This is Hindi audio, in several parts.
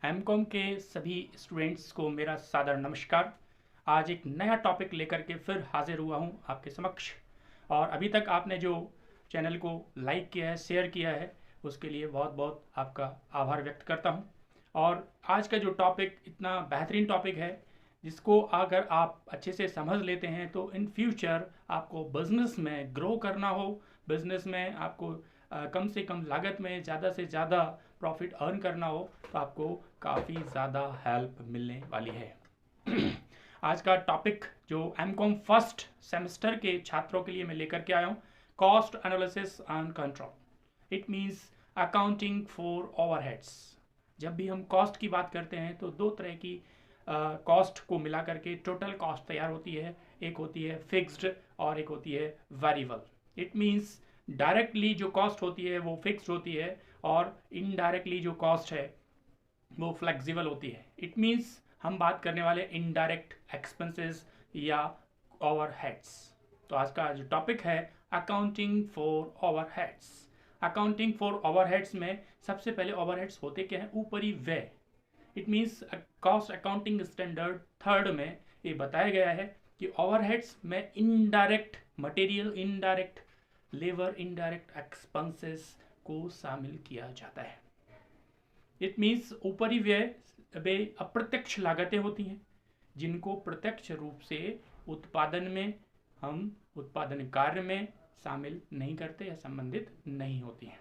एमकॉम के सभी स्टूडेंट्स को मेरा सादर नमस्कार। आज एक नया टॉपिक लेकर के फिर हाजिर हुआ हूँ आपके समक्ष। और अभी तक आपने जो चैनल को लाइक किया है, शेयर किया है, उसके लिए बहुत बहुत आपका आभार व्यक्त करता हूँ। और आज का जो टॉपिक इतना बेहतरीन टॉपिक है, जिसको अगर आप अच्छे से समझ लेते हैं तो इन फ्यूचर आपको बिजनेस में ग्रो करना हो, बिजनेस में आपको कम से कम लागत में ज़्यादा से ज़्यादा प्रॉफिट अर्न करना हो, तो आपको काफ़ी ज़्यादा हेल्प मिलने वाली है। आज का टॉपिक जो एमकॉम फर्स्ट सेमेस्टर के छात्रों के लिए मैं लेकर के आया हूँ, cost analysis and control. It means accounting for overheads. जब भी हम कॉस्ट की बात करते हैं तो दो तरह की कॉस्ट को मिला करके टोटल कॉस्ट तैयार होती है। एक होती है फिक्स्ड और एक होती है वेरिएबल। इट मीन्स डायरेक्टली जो कॉस्ट होती है वो फिक्स्ड होती है और इनडायरेक्टली जो कॉस्ट है वो फ्लेक्सिबल होती है। इट मीन्स हम बात करने वाले इनडायरेक्ट एक्सपेंसेस या ओवरहेड्स। तो आज का जो टॉपिक है accounting for overheads. Accounting for overheads में सबसे पहले ओवरहेड्स होते क्या है? ऊपरी व्यय। It means cost accounting standard third में ये बताया गया है कि ओवरहेड्स में indirect material, indirect labour, indirect expenses को शामिल किया जाता है। इट मीन्स ऊपरी व्यय वे अप्रत्यक्ष लागतें होती हैं जिनको प्रत्यक्ष रूप से उत्पादन में, हम उत्पादन कार्य में शामिल नहीं करते या संबंधित नहीं होती हैं।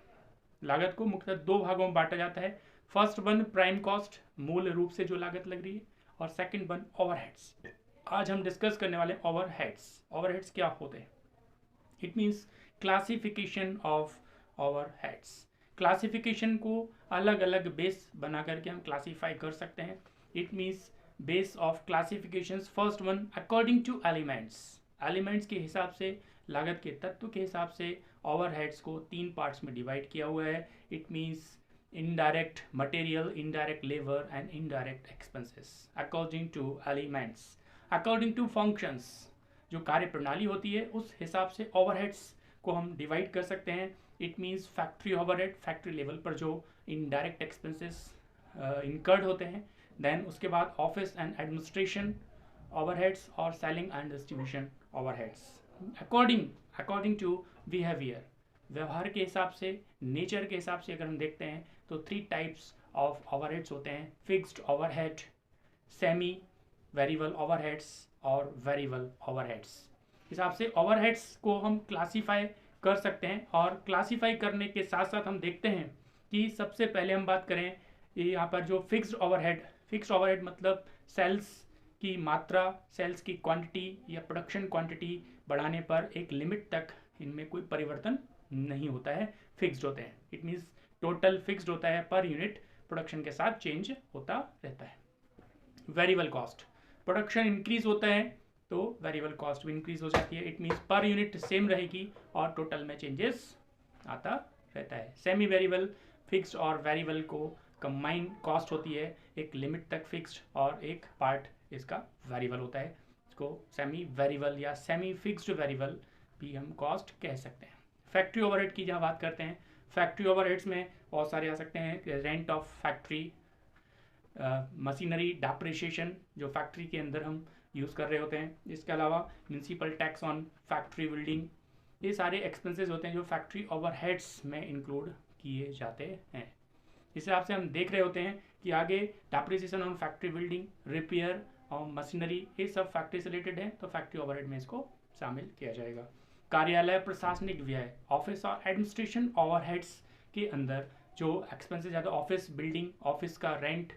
लागत को मुख्यतः दो भागों में बांटा जाता है। फर्स्ट वन प्राइम कॉस्ट, मूल रूप से जो लागत लग रही है, और सेकंड वन ओवरहेड्स। आज हम डिस्कस करने वाले ओवरहेड्स। ओवरहेड्स क्या होते हैं? It means classification of overheads. Classification को अलग अलग बेस बना करके हम क्लासीफाई कर सकते हैं। It means base of classifications. First one according to elements. Elements के हिसाब से, लागत के तत्व के हिसाब से ओवरहेड्स को तीन पार्ट्स में डिवाइड किया हुआ है। It means indirect material, indirect labour and indirect expenses according to elements. According to functions, जो कार्य प्रणाली होती है उस हिसाब से ओवरहेड्स को हम डिवाइड कर सकते हैं। It means factory overhead, factory level पर जो इनडायरेक्ट एक्सपेंसेस इनकर्ड होते हैं। देन उसके बाद ऑफिस एंड एडमिनिस्ट्रेशन ओवरहेड्स और selling and distribution overheads. According to behaviour, व्यवहार के हिसाब से, नेचर के हिसाब से अगर हम देखते हैं तो थ्री टाइप्स ऑफ ओवरहेड्स होते हैं: fixed overhead, semi variable overheads और वेरिएबल ओवरहेड्स। हिसाब से ओवरहेड्स को हम क्लासीफाई कर सकते हैं। और क्लासीफाई करने के साथ साथ हम देखते हैं कि सबसे पहले हम बात करें यहाँ पर जो फिक्स्ड ओवरहेड। फिक्स्ड ओवरहेड मतलब सेल्स की मात्रा, सेल्स की क्वांटिटी या प्रोडक्शन क्वांटिटी बढ़ाने पर एक लिमिट तक इनमें कोई परिवर्तन नहीं होता है, फिक्स्ड होते हैं। इट मीन्स टोटल फिक्स्ड होता है, पर यूनिट प्रोडक्शन के साथ चेंज होता रहता है। वेरिएबल कॉस्ट, प्रोडक्शन इंक्रीज होता है तो वेरिएबल कॉस्ट भी इंक्रीज हो जाती है। It means per unit same रहेगी और टोटल में चेंजेस आता रहता है। सेमी वेरिएबल, फिक्स्ड और वेरिएबल को कंबाइन कॉस्ट होती है, एक लिमिट तक फिक्स्ड और एक पार्ट इसका वेरिएबल होता है। इसको सेमी वेरिएबल या सेमी फिक्स्ड वेरिएबल भी हम कॉस्ट कह सकते हैं। फैक्ट्री ओवरहेड की जहाँ बात करते हैं, फैक्ट्री ओवरहेड्स में बहुत सारे आ सकते हैं। Rent of factory, machinery depreciation जो फैक्ट्री के अंदर हम यूज़ कर रहे होते हैं। इसके अलावा municipal tax on factory building, ये सारे एक्सपेंसेस होते हैं जो फैक्ट्री ओवरहेड्स में इंक्लूड किए जाते हैं। इस हिसाब से हम देख रहे होते हैं कि आगे depreciation on factory building, repair और मशीनरी, ये सब फैक्ट्री से रिलेटेड है तो फैक्ट्री ओवरहेड में इसको शामिल किया जाएगा। कार्यालय प्रशासनिक व्यय, ऑफिस और एडमिनिस्ट्रेशन ओवरहेड्स के अंदर जो एक्सपेंसेस ज़्यादा, ऑफिस बिल्डिंग, ऑफिस का रेंट,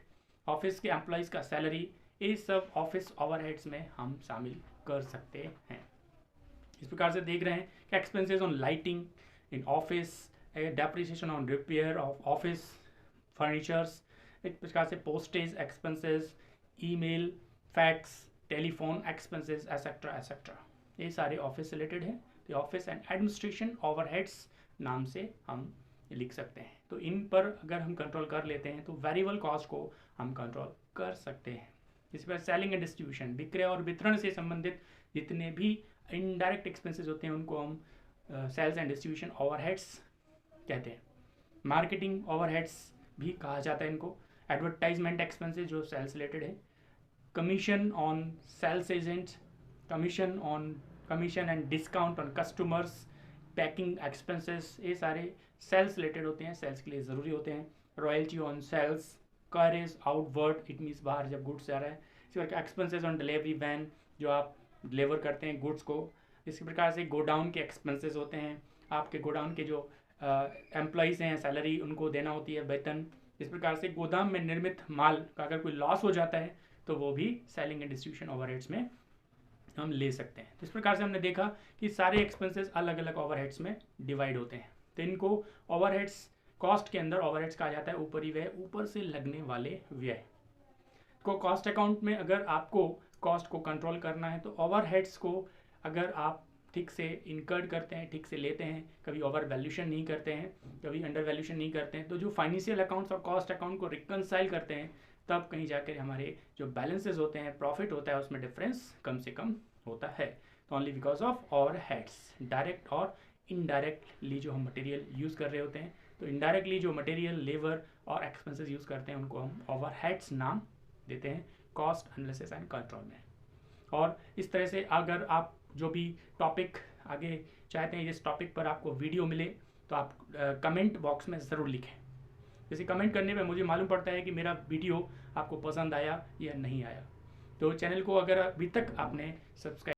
ऑफिस के एम्प्लॉयज़ का सैलरी, ये सब ऑफिस ओवरहेड्स में हम शामिल कर सकते हैं। इस प्रकार से देख रहे हैं कि expenses on lighting in office, depreciation on repair of office furnitures, इस प्रकार से postage expenses, email, fax, telephone expenses etcetera etcetera, ये सारे ऑफिस से रिलेटेड हैं। तो ऑफिस एंड एडमिनिस्ट्रेशन ओवरहेड्स नाम से हम लिख सकते हैं। तो इन पर अगर हम कंट्रोल कर लेते हैं तो वेरिएबल कॉस्ट को हम कंट्रोल कर सकते हैं। इस पर सेलिंग एंड डिस्ट्रीब्यूशन, विक्रय और वितरण से संबंधित जितने भी इनडायरेक्ट एक्सपेंसेस होते हैं उनको हम सेल्स एंड डिस्ट्रीब्यूशन ओवरहेड्स कहते हैं। मार्केटिंग ओवरहेड्स भी कहा जाता है इनको। एडवर्टाइजमेंट एक्सपेंसेस जो सेल्स रिलेटेड है, commission on sales agents, commission and discount on customers, packing expenses, ये सारे सेल्स रिलेटेड होते हैं, सेल्स के लिए ज़रूरी होते हैं। Royalty on sales, carriage outward, it means बाहर जब गुड्स जा रहा है। इसी प्रकार एक्सपेंसेस ऑन डिलीवरी वैन, जो आप डिलीवर करते हैं गुड्स को। इसी प्रकार से गोडाउन के एक्सपेंसेस होते हैं, आपके गोडाउन के जो एम्प्लॉयज़ हैं, सैलरी उनको देना होती है, वेतन। इस प्रकार से गोदाम में निर्मित माल का अगर कोई लॉस हो जाता है तो वो भी सेलिंग एंड डिस्ट्रीब्यूशन ओवरहेड्स में हम ले सकते हैं। तो इस प्रकार से हमने देखा कि सारे एक्सपेंसेस अलग अलग ओवरहेड्स में डिवाइड होते हैं। तो इनको ओवरहेड्स, कॉस्ट के अंदर ओवरहेड्स कहा जाता है ऊपरी व्यय, ऊपर से लगने वाले व्यय को। कॉस्ट अकाउंट में अगर आपको कॉस्ट को कंट्रोल करना है तो ओवरहेड्स को अगर आप ठीक से इनकर्ड करते हैं, ठीक से लेते हैं, कभी ओवर वैल्यूशन नहीं करते हैं, कभी अंडर वैल्यूशन नहीं करते हैं, तो जो फाइनेंशियल अकाउंट्स और कॉस्ट अकाउंट को रिकनसाइल करते हैं, तब कहीं जाकर हमारे जो बैलेंसेस होते हैं, प्रॉफिट होता है, उसमें डिफरेंस कम से कम होता है। तो only because of overheads, direct और इनडायरेक्टली जो हम मटेरियल यूज़ कर रहे होते हैं, तो इनडायरेक्टली जो मटेरियल, लेबर और एक्सपेंसेस यूज़ करते हैं उनको हम ओवरहेड्स नाम देते हैं कॉस्ट एनालिसिस एंड कंट्रोल में। और इस तरह से अगर आप जो भी टॉपिक आगे चाहते हैं, जिस टॉपिक पर आपको वीडियो मिले, तो आप कमेंट बॉक्स में ज़रूर लिखें। जैसे कमेंट करने पे मुझे मालूम पड़ता है कि मेरा वीडियो आपको पसंद आया या नहीं आया। तो चैनल को अगर अभी तक आपने सब्सक्राइब